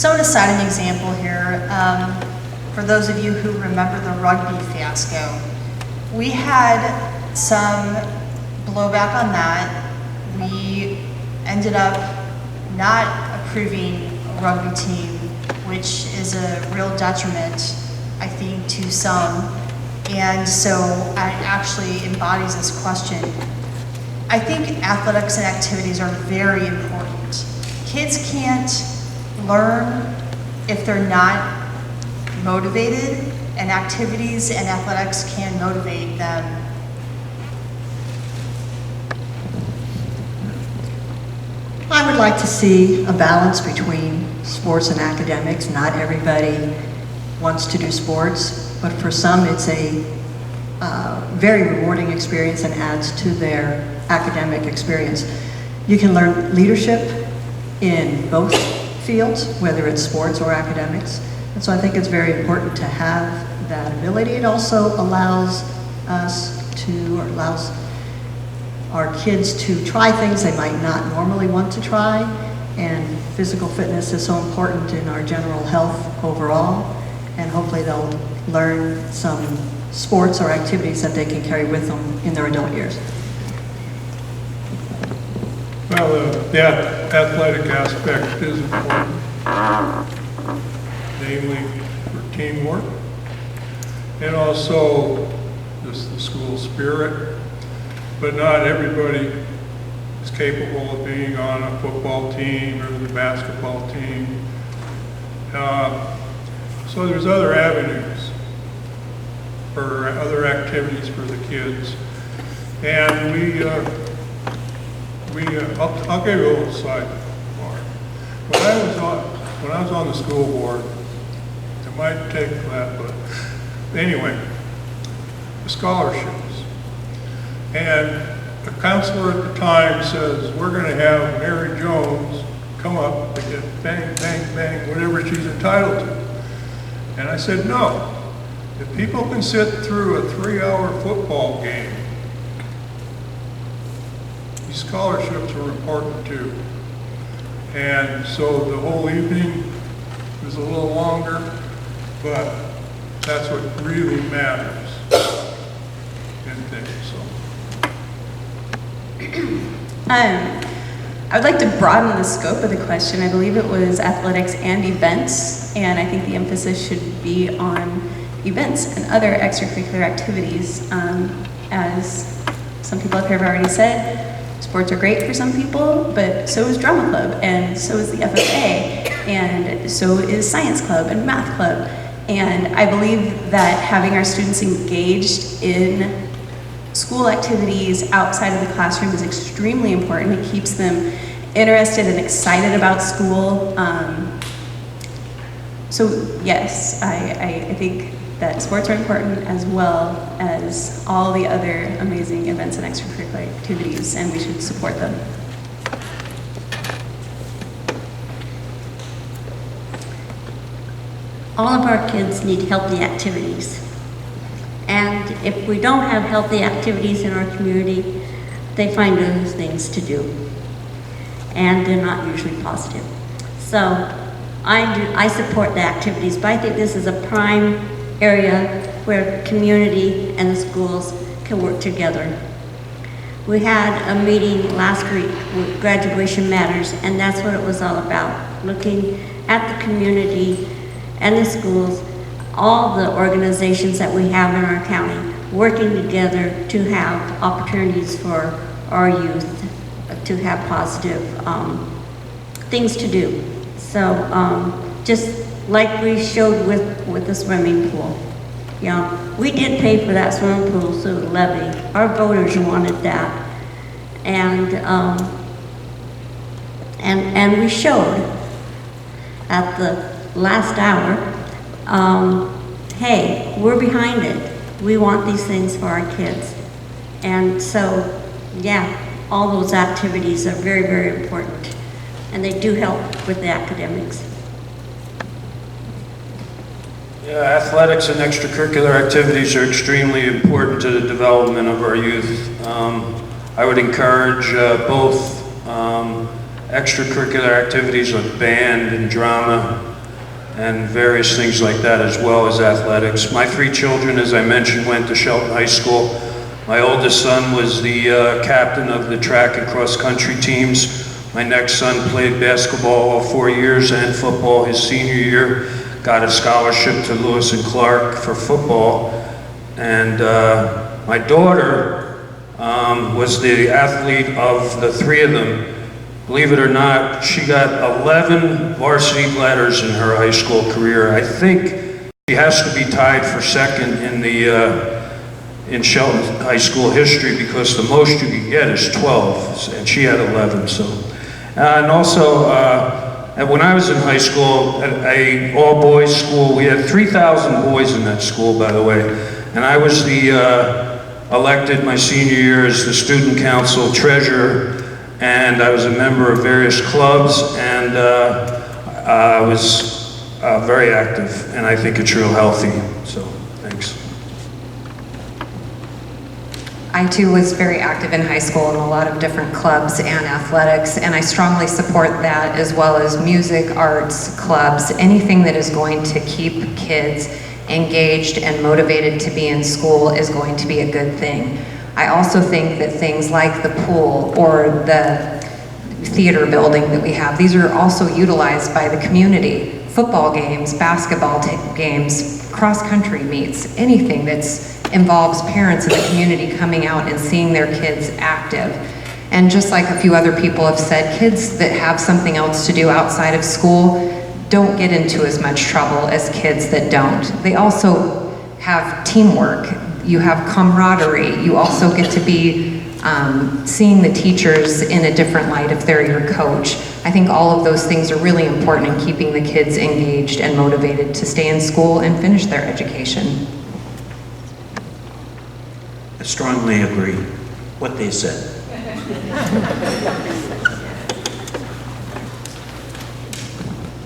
So to cite an example here, for those of you who remember the rugby fiasco, we had some blowback on that. We ended up not approving a rugby team, which is a real detriment, I think, to some. And so it actually embodies this question. I think athletics and activities are very important. Kids can't learn if they're not motivated, and activities and athletics can motivate them. I would like to see a balance between sports and academics. Not everybody wants to do sports, but for some it's a very rewarding experience and adds to their academic experience. You can learn leadership in both fields, whether it's sports or academics. And so I think it's very important to have that ability. It also allows allows our kids to try things they might not normally want to try. And physical fitness is so important in our general health overall. And hopefully they'll learn some sports or activities that they can carry with them in their adult years. Well, the athletic aspect is important, namely for teamwork, and also just the school spirit. But not everybody is capable of being on a football team or the basketball team. So there's other avenues for other activities for the kids. And I'll give you a little sidebar. When I was on the school board, it might take that, but anyway, the scholarships. And the counselor at the time says, we're going to have Mary Jones come up and get bang, bang, bang, whatever she's entitled to. And I said, no. If people can sit through a 3-hour football game, these scholarships are important too. And so the whole evening was a little longer, but that's what really matters in things. So. I would like to broaden the scope of the question. I believe it was athletics and events, and I think the emphasis should be on events and other extracurricular activities. As some people up here have already said, sports are great for some people, but so is drama club, and so is the FFA, and so is science club and math club. And I believe that having our students engaged in school activities outside of the classroom is extremely important. It keeps them interested and excited about school. So yes, I think that sports are important as well as all the other amazing events and extracurricular activities, and we should support them. All of our kids need healthy activities. And if we don't have healthy activities in our community, they find other things to do. And they're not usually positive. So I support the activities, but I think this is a prime area where community and the schools can work together. We had a meeting last week with Graduation Matters, and that's what it was all about, looking at the community and the schools, all the organizations that we have in our county, working together to have opportunities for our youth to have positive things to do. So just like we showed with the swimming pool. You know, we did pay for that swimming pool through the levy. Our voters wanted that. And we showed at the last hour, hey, we're behind it. We want these things for our kids. And so, yeah, all those activities are very, very important. And they do help with the academics. Yeah, athletics and extracurricular activities are extremely important to the development of our youth. I would encourage both extracurricular activities like band and drama and various things like that, as well as athletics. My 3 children, as I mentioned, went to Shelton High School. My oldest son was the captain of the track and cross-country teams. My next son played basketball all 4 years and football his senior year, got a scholarship to Lewis and Clark for football. And my daughter was the athlete of the 3 of them. Believe it or not, she got 11 varsity letters in her high school career. I think she has to be tied for second in Shelton High School history, because the most you can get is 12, and she had 11. So, and also, when I was in high school, at a all-boys school, we had 3,000 boys in that school, by the way, and I was elected my senior year as the student council treasurer. And I was a member of various clubs, and I was very active, and I think it's real healthy, so thanks. I too was very active in high school in a lot of different clubs and athletics, and I strongly support that, as well as music, arts, clubs, anything that is going to keep kids engaged and motivated to be in school is going to be a good thing. I also think that things like the pool or the theater building that we have, these are also utilized by the community. Football games, basketball games, cross-country meets, anything that involves parents in the community coming out and seeing their kids active. And just like a few other people have said, kids that have something else to do outside of school don't get into as much trouble as kids that don't. They also have teamwork. You have camaraderie. You also get to be seeing the teachers in a different light if they're your coach. I think all of those things are really important in keeping the kids engaged and motivated to stay in school and finish their education. I strongly agree what they said.